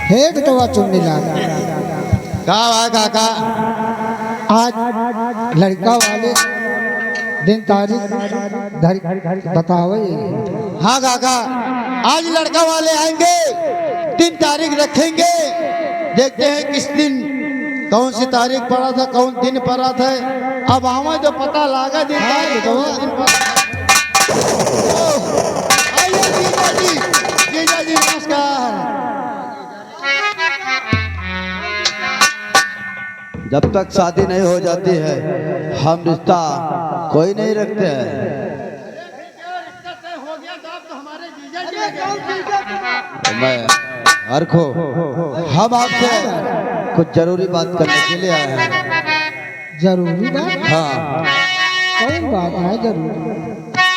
हे बेटवा चुन्नीलाल, काका आज लड़का वाले दिन तारीख बतावे। हाँ काका, आज लड़का वाले आएंगे, दिन तारीख रखेंगे, देखते हैं किस दिन कौन सी तारीख पड़ा था, कौन दिन पड़ा था। अब हमें जो पता लगा दिन तारीख आइए जीजा जी, जीजा जी नमस्कार। जब तक शादी नहीं हो जाती है हम रिश्ता कोई नहीं रखते हैं। मैं हरखो, हम आपसे कुछ जरूरी बात करने के लिए आए हैं। जरूरी बात? हाँ, कौन बात है जरूरी?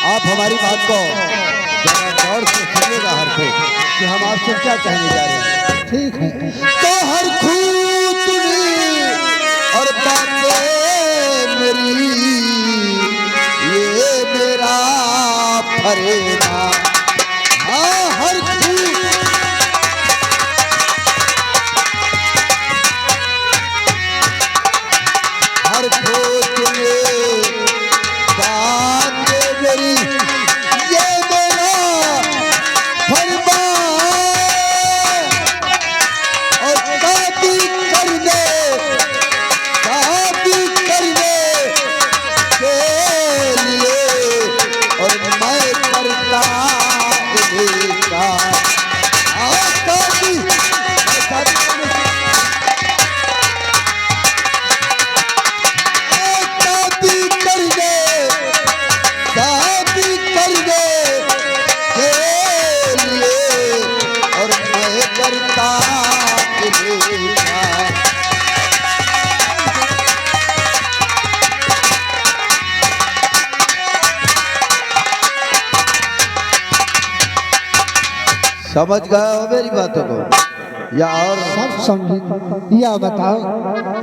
आप हमारी बात को जरा गौर से सुनिएगा हरखो, कि हम आपसे क्या कहने जा रहे हैं। ठीक है। तो हरखो और बातें मेरी, ये मेरा फरेदा। हाँ हरखो समझ गए हो मेरी बातों को या और? सब समझी। या बताओ,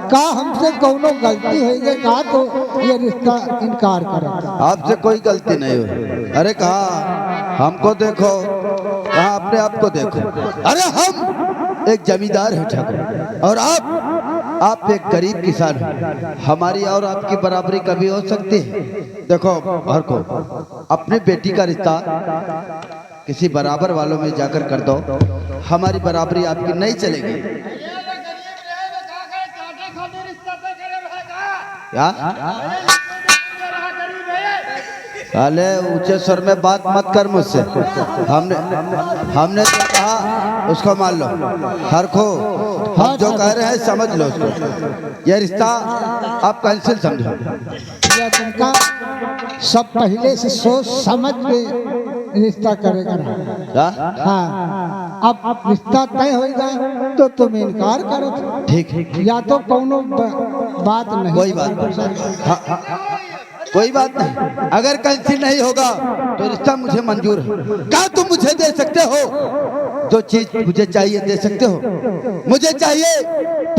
का हमसे कोनो गलती हो गई का तो ये रिश्ता इनकार करे? आपसे कोई गलती नहीं हुई। अरे कहा हमको देखो, कहा अपने आप को देखो। अरे हम एक जमींदार है ठाकुर, और आप एक गरीब किसान हो। हमारी और आपकी बराबरी कभी हो सकती है? देखो हर को अपनी बेटी का रिश्ता किसी बराबर वालों में जाकर कर दो, हमारी बराबरी आपकी नहीं चलेगी। क्या साले ऊंचे स्वर में बात मत कर मुझसे। हमने तो कहा उसको मान लो। हर खो हम जो कह रहे हैं समझ लो उसको। यह रिश्ता आप कैंसिल समझो। या तुमका सब पहले से सोच समझ के रिश्ता करेगा। हाँ, अब रिश्ता तय होगा तो तुम इनकार करो। ठीक है, या तो कोनो बात नहीं। कोई बात नहीं। हाँ, कोई बात नहीं। अगर कैंसिल नहीं होगा तो रिश्ता मुझे मंजूर है। क्या तुम मुझे दे सकते हो? जो चीज मुझे चाहिए दे सकते हो। मुझे चाहिए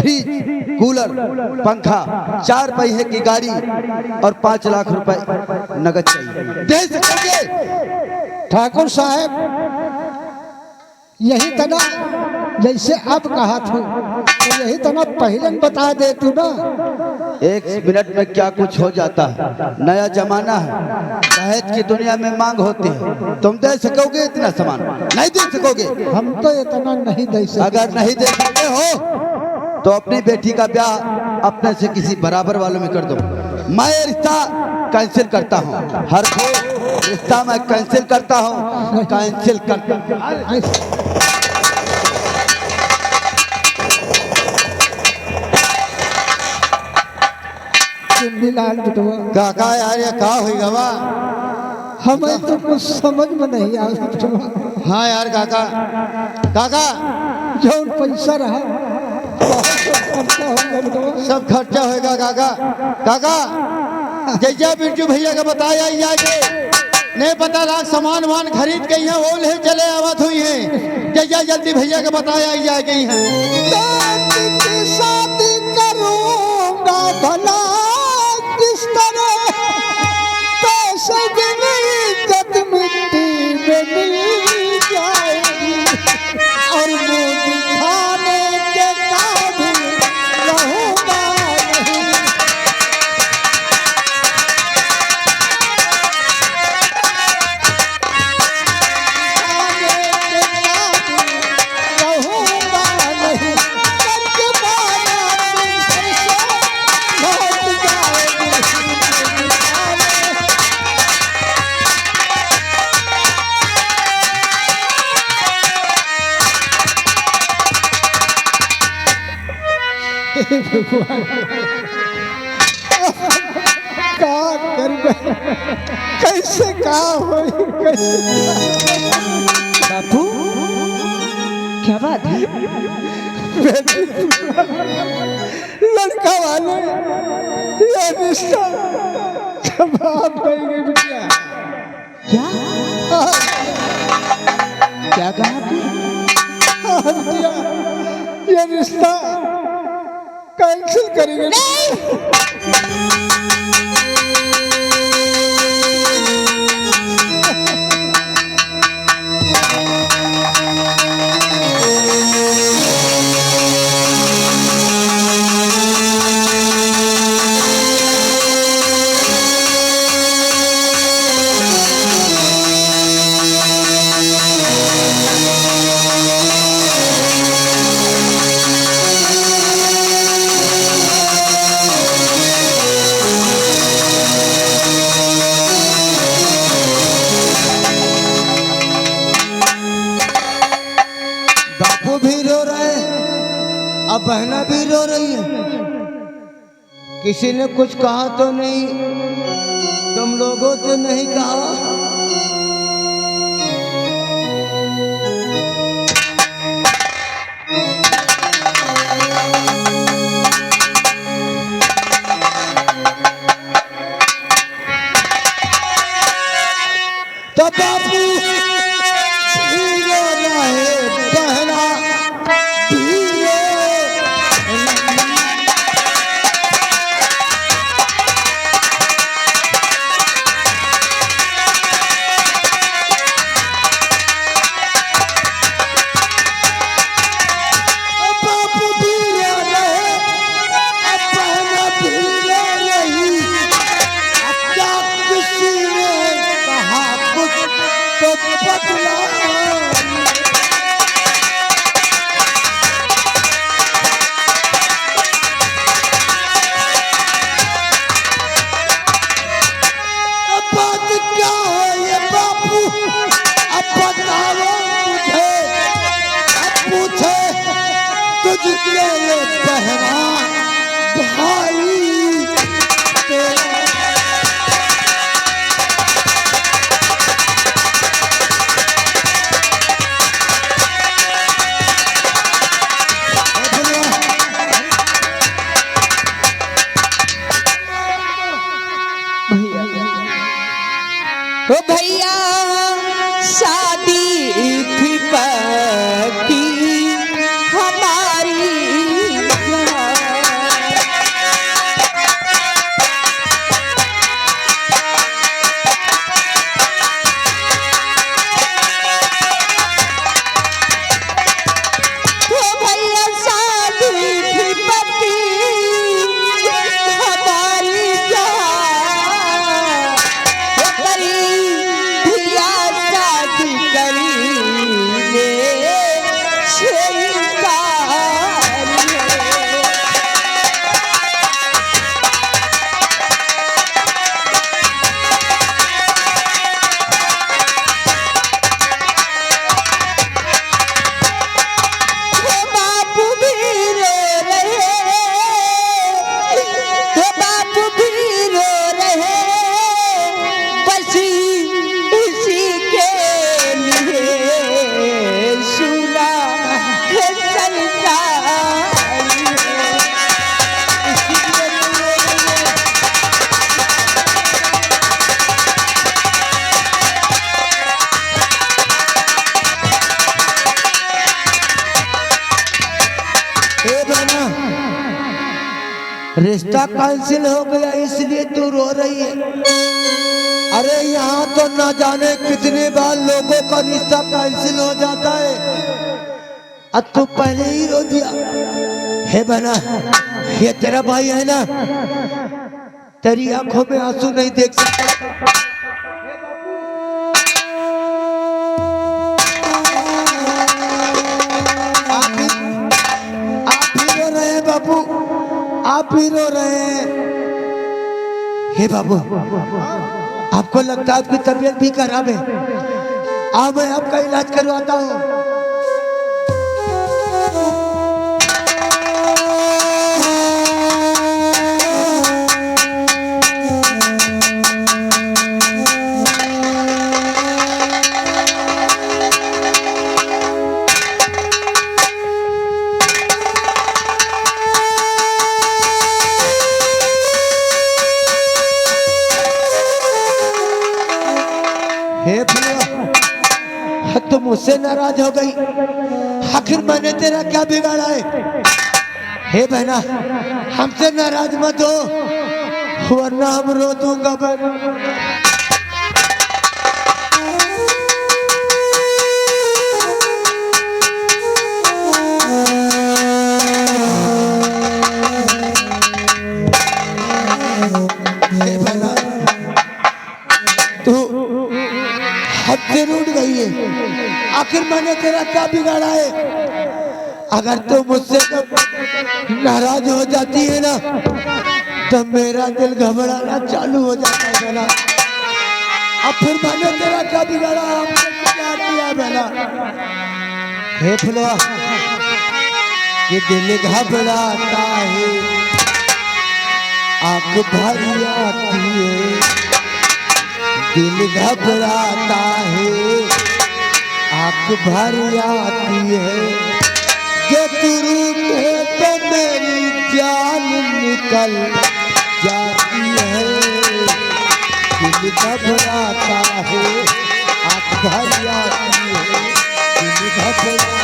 फ्रिज, कूलर, पंखा, 4 पहिए की गाड़ी और 5 लाख रुपए नगद चाहिए। दे सकोगे? ठाकुर साहब, यही तना जैसे अब कहा था तो यही तना पहले बता दे तू ना। 1 मिनट में क्या कुछ हो जाता है। नया जमाना है, दहेज की दुनिया में मांग होती है। तुम दे सकोगे इतना सामान? नहीं दे सकोगे। हम तो इतना नहीं दे सकते। अगर नहीं दे सकते हो तो अपनी बेटी का ब्याह अपने से किसी बराबर वालों में कर दो। मैं रिश्ता कैंसिल करता हूँ। हर को रिश्ता मैं कैंसिल करता हूँ, कैंसिल करता। चुन्नीलाल बेटवा, काका यार ये का हुई गवा? हमें तो कुछ समझ में नहीं आ बेटवा। हाँ यार काका, काका जो पैसा रहा खर्चा होगा बेटवा। सब खर्चा होगा काका। काका जैसा बिरजू भैया का बताया जाके नहीं पता लाख सामान वान खरीद के यहाँ वो ले चले आवत हुई है। जैसा जल्दी भैया का बताया जा गई है। शादी करूंगा भला किस तरह, पैसे इज्जत मिट्टी में मिल जाएगी और वो दिखाना हे भगवान का करबे कैसे का होई कैसे बापू क्या बात है? लड़का वाले ये रिश्ता जवाब देंगे बिटिया क्या क्या कहा आपने? बिटिया ये रिश्ता कैंसिल करेंगे बापू भी रो रहे अब बहना भी रो रही है। किसी ने कुछ कहा तो नहीं, तुम लोगों ने नहीं कहा। तो बापू भी रो रहे, बहना भी रो। बापू भी रो रहे, बहना भी रो रही। क्या किसी ने कहा कुछ तो बदला। अब बात क्या है ये बापू, अब बताओ मुझे। अब पूछे तुझके ये बहना भाई तेरा। ओ भैया शादी थी पक्की हमारी ओ भैया शादी थी पक्की हमारी धिया शादी करी रिश्ता कैंसिल हो गया इसलिए तू रो रही है। अरे यहाँ तो ना जाने कितने बार लोगों का रिश्ता कैंसिल हो जाता है, अब तू पहले ही रो दिया। हे बना, ये तेरा भाई है ना, तेरी आंखों में आंसू नहीं देख सकता। आप ही रो रहे हैं बाबू, आप ही रो रहे हैं। हे बाबू, आपको लगता है आपकी तबीयत भी खराब है, अब मैं आपका इलाज करवाता हूँ। मुझसे नाराज हो गई। आखिर मैंने तेरा क्या बिगाड़ा है? हे बहना, हमसे नाराज मत हो वरना हम रो दूंगा बहना। हे बहना, तू हद से रूठ गई है। आखिर मैंने तेरा क्या बिगाड़ा है? अगर तू मुझसे नाराज हो जाती है ना तो मेरा दिल घबराना चालू हो जाता है बहना। अब फिर मैंने तेरा क्या बिगाड़ा? हमने क्या किया बहना? हे फुलवा, ये दिल घबराता है, आंख भरी आती है, दिल घबराता है, आंख भरी आती है। जो तू रूठे तो मेरी जान निकल जाती है, दिल घबराता है, आंख भरी आती है, दिल घबराता।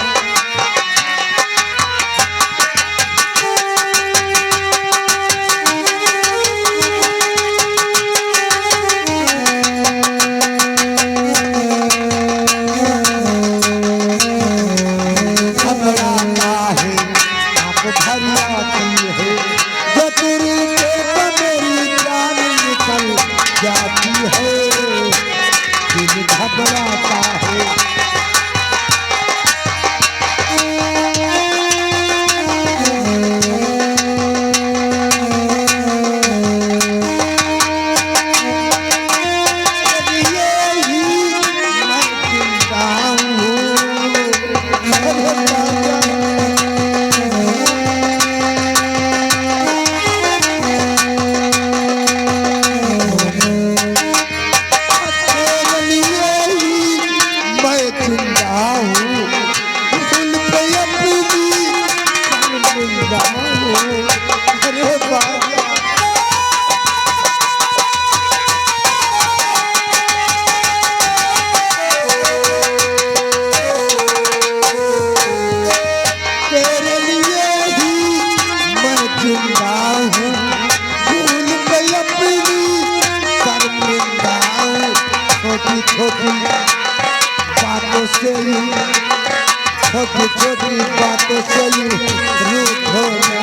छोटी छोटी बातों से रूठ होना,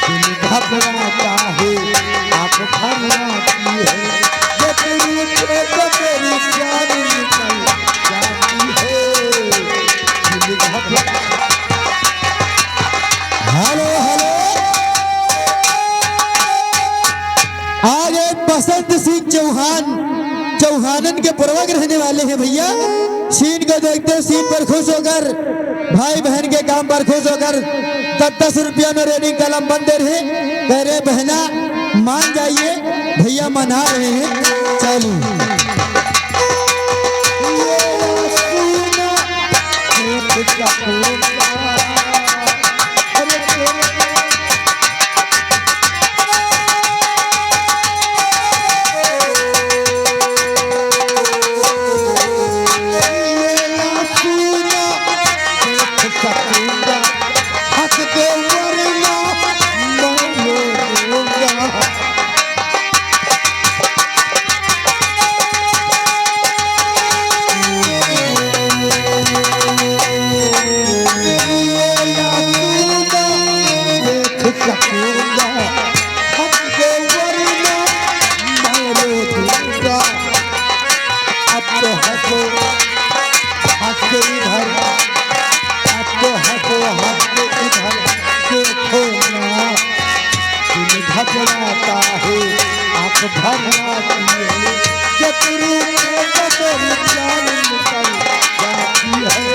दिल घबराता है, आँख भर आती है। जो तेरी तो तेरी जान निकल जाती है, दिल घबराता। हेलो हेलो, आज एक बसंत सिंह चौहानन के पूर्वज रहने वाले हैं भैया। सीन को देखते सीन पर खुश होकर, भाई बहन के काम पर खुश होकर 10-10 रुपया में रेडिंग कलम बन दे रहे। कह रहे बहना मान जाइए, भैया मना रहे हैं। चलो घबराता है, आँख भर आती है। जब तेरी जान निकल जाती है।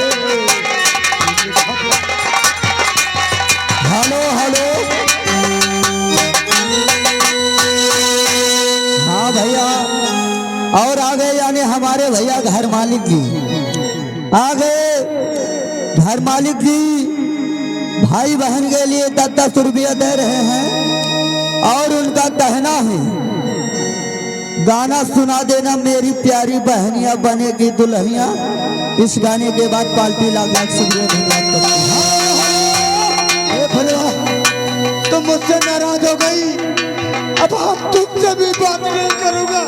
हेलो हेलो, हाँ भैया, और आगे यानी हमारे भैया घर मालिक जी आगे, घर मालिक जी भाई बहन के लिए 10-10 रुपया दे रहे हैं और उनका कहना है गाना सुना देना मेरी प्यारी बहनियां बनेगी दुल्हनियां। इस गाने के बाद पार्टी लाख लाख शुक्रिया धन्यवाद करती हूँ। हे भैया तुम मुझसे नाराज हो गई, अब हम तुमसे भी बात नहीं करूंगा।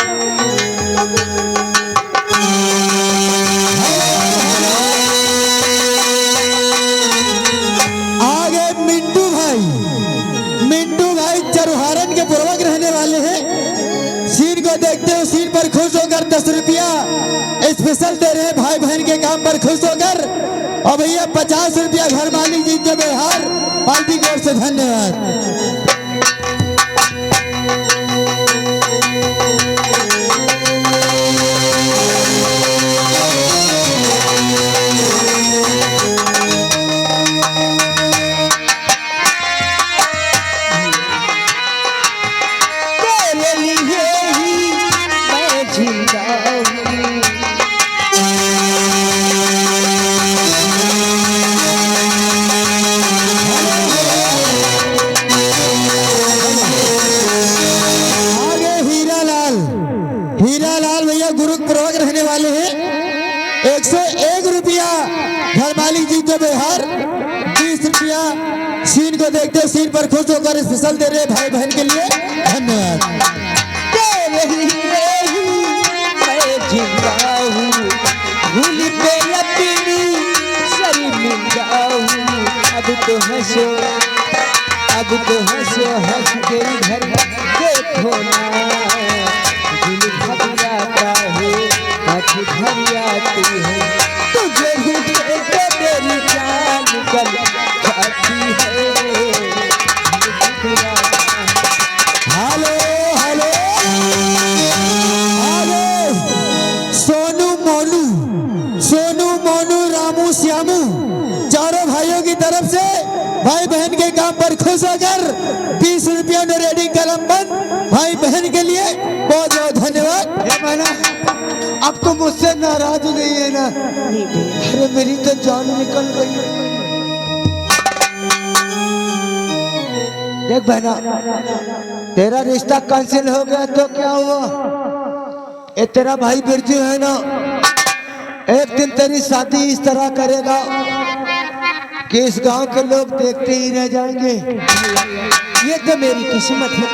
आगे मिंटू भाई चरुहारन के पूर्वक रहने वाले हैं। सीन को देखते हो, सीन पर खुश होकर 10 रुपया स्पेशल दे रहे हैं भाई बहन के काम पर खुश होकर। और भैया 50 रुपया घर मालिक जी के बिहार पार्टी की ओर से धन्यवाद। हीरालाल भैया गुरुप्रवक रहने वाले हैं। 101 रुपया घर मालिक जी के बिहार, 20 रुपया सीन को देखते सीन पर खुश होकर स्पेशल दे रहे भाई बहन के लिए धन्यवाद। अब तो हंसो हंस के इधर देखो ना, दिल घबराता है, आँख भर आती है, तुझे ही देख के मेरी जान निकल जाती है। हेलो हेलो आगे सोनू मोनू रामू श्यामू चारों भाइयों की तरफ से भाई बहन के काम पर खुश होकर 20 रुपया रेडिंग कलम बंद भाई बहन के लिए बहुत बहुत धन्यवाद। हे बहना अब तो मुझसे नाराज हो गई है ना? अरे मेरी तो जान निकल गई। देख बहना, तेरा रिश्ता कैंसिल हो गया तो क्या हुआ? ये तेरा भाई बिरजू है ना, एक दिन तेरी शादी इस तरह करेगा कि इस गांव के लोग देखते ही रह जाएंगे। ये तो मेरी किस्मत है।